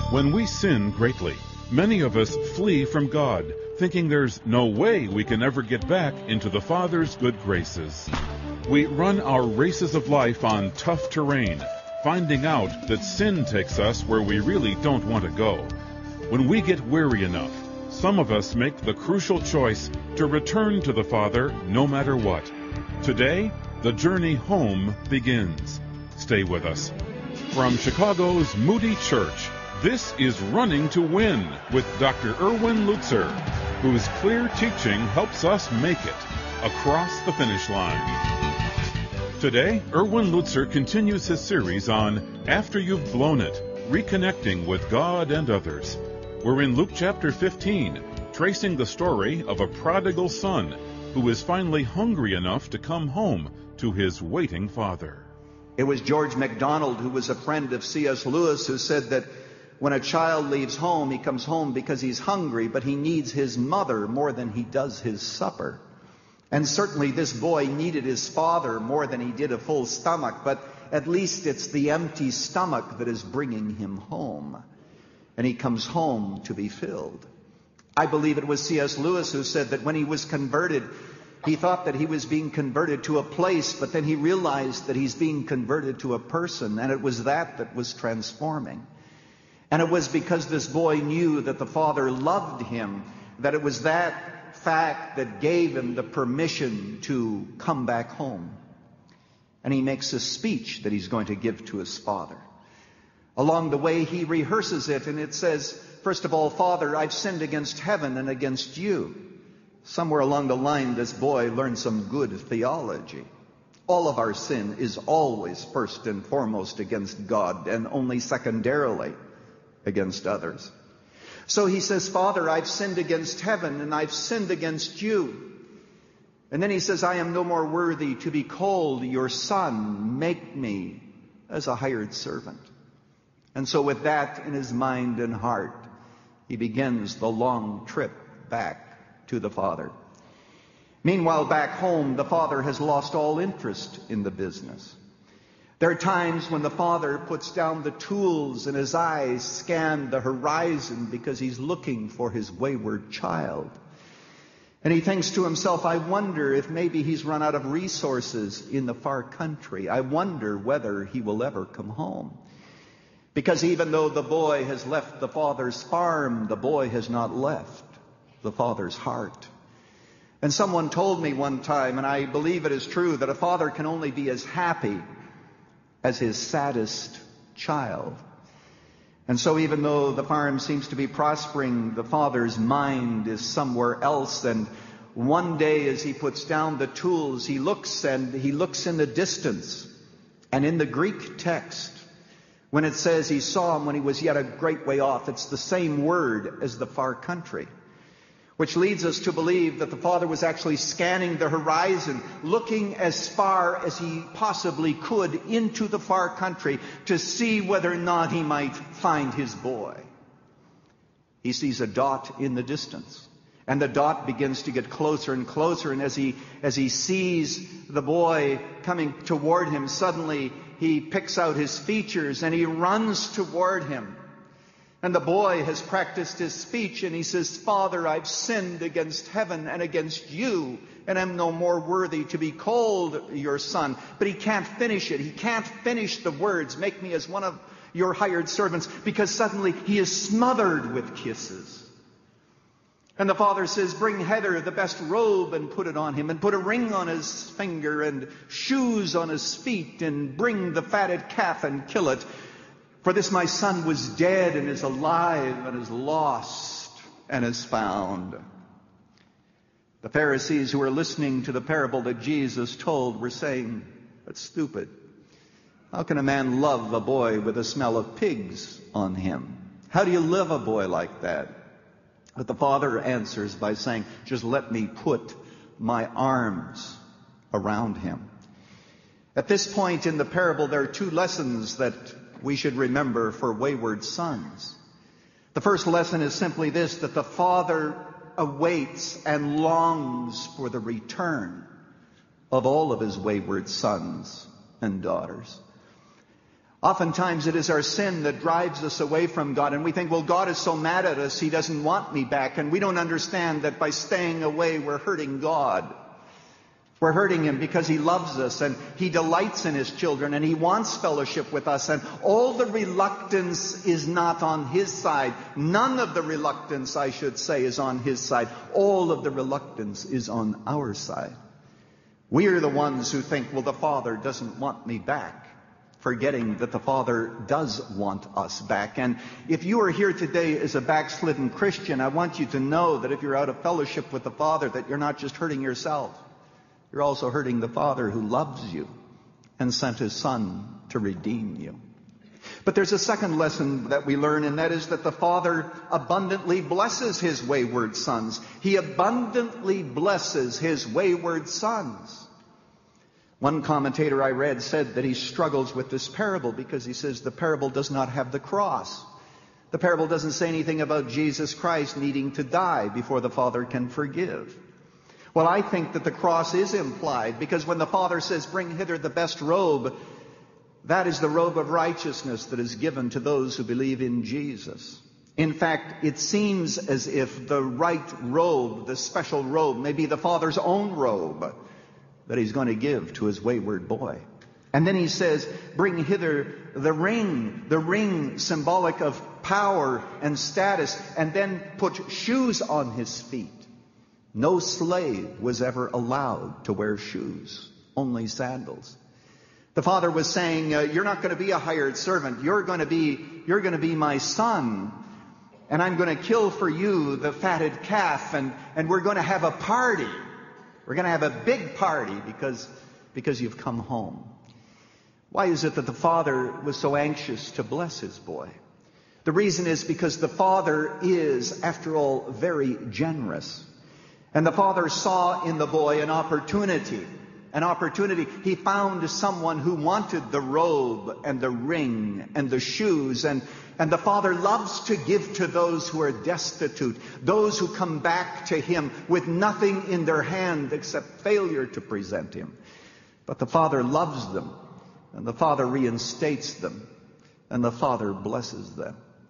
When we sin greatly, many of us flee from God, thinking there's no way we can ever get back into the Father's good graces. We run our races of life on tough terrain, finding out that sin takes us where we really don't want to go. When we get weary enough, some of us make the crucial choice to return to the Father no matter what. Today, the journey home begins. Stay with us. From Chicago's Moody Church, this is Running to Win with Dr. Erwin Lutzer, whose clear teaching helps us make it across the finish line. Today, Erwin Lutzer continues his series on After You've Blown It, Reconnecting with God and Others. We're in Luke chapter 15, tracing the story of a prodigal son who is finally hungry enough to come home to his waiting father. It was George MacDonald, who was a friend of C.S. Lewis, who said that when a child leaves home, he comes home because he's hungry, but he needs his mother more than he does his supper. And certainly this boy needed his father more than he did a full stomach, but at least it's the empty stomach that is bringing him home. And he comes home to be filled. I believe it was C.S. Lewis who said that when he was converted, he thought that he was being converted to a place, but then he realized that he's being converted to a person, and it was that was transforming. And it was because this boy knew that the Father loved him, that it was that fact that gave him the permission to come back home. And he makes a speech that he's going to give to his Father. Along the way, he rehearses it, and it says, first of all, Father, I've sinned against heaven and against you. Somewhere along the line, this boy learned some good theology. All of our sin is always first and foremost against God, and only secondarily against others. So he says, Father, I've sinned against heaven and I've sinned against you. And then he says, I am no more worthy to be called your son. Make me as a hired servant. And so with that in his mind and heart, he begins the long trip back to the Father. Meanwhile, back home, the Father has lost all interest in the business. There are times when the Father puts down the tools and his eyes scan the horizon because he's looking for his wayward child. And he thinks to himself, I wonder if maybe he's run out of resources in the far country. I wonder whether he will ever come home. Because even though the boy has left the Father's farm, the boy has not left the Father's heart. And someone told me one time, and I believe it is true, that a father can only be as happy as his saddest child. And so even though the farm seems to be prospering, the father's mind is somewhere else. And one day as he puts down the tools, he looks in the distance. And in the Greek text, when it says he saw him when he was yet a great way off, it's the same word as the far country, which leads us to believe that the Father was actually scanning the horizon, looking as far as he possibly could into the far country to see whether or not he might find his boy. He sees a dot in the distance, and the dot begins to get closer and closer, and as he sees the boy coming toward him, suddenly he picks out his features and he runs toward him. And the boy has practiced his speech, and he says, Father, I've sinned against heaven and against you, and am no more worthy to be called your son. But he can't finish it. He can't finish the words, make me as one of your hired servants, because suddenly he is smothered with kisses. And the father says, bring Heather the best robe and put it on him, and put a ring on his finger and shoes on his feet, and bring the fatted calf and kill it. For this my son was dead and is alive and is lost and is found. The Pharisees who were listening to the parable that Jesus told were saying, that's stupid. How can a man love a boy with the smell of pigs on him? How do you love a boy like that? But the Father answers by saying, just let me put my arms around him. At this point in the parable, there are two lessons that we should remember for wayward sons. The first lesson is simply this, that the Father awaits and longs for the return of all of his wayward sons and daughters. Oftentimes it is our sin that drives us away from God, and we think, well, God is so mad at us, He doesn't want me back. And we don't understand that by staying away, we're hurting God. We're hurting Him because He loves us, and He delights in His children, and He wants fellowship with us. And all the reluctance is not on His side. None of the reluctance, I should say, is on His side. All of the reluctance is on our side. We are the ones who think, well, the Father doesn't want me back, forgetting that the Father does want us back. And if you are here today as a backslidden Christian, I want you to know that if you're out of fellowship with the Father, that you're not just hurting yourself. You're also hurting the Father who loves you and sent His Son to redeem you. But there's a second lesson that we learn, and that is that the Father abundantly blesses His wayward sons. He abundantly blesses His wayward sons. One commentator I read said that he struggles with this parable because he says the parable does not have the cross. The parable doesn't say anything about Jesus Christ needing to die before the Father can forgive. Well, I think that the cross is implied, because when the Father says, bring hither the best robe, that is the robe of righteousness that is given to those who believe in Jesus. In fact, it seems as if the right robe, the special robe, may be the Father's own robe that He's going to give to His wayward boy. And then He says, bring hither the ring symbolic of power and status, and then put shoes on His feet. No slave was ever allowed to wear shoes, only sandals. The Father was saying, you're not going to be a hired servant. You're going to be my son. And I'm going to kill for you the fatted calf, and we're going to have a party. We're going to have a big party because you've come home. Why is it that the Father was so anxious to bless His boy? The reason is because the Father is, after all, very generous. And the Father saw in the boy an opportunity. He found someone who wanted the robe and the ring and the shoes. And the Father loves to give to those who are destitute, those who come back to Him with nothing in their hand except failure to present Him. But the Father loves them, and the Father reinstates them, and the Father blesses them.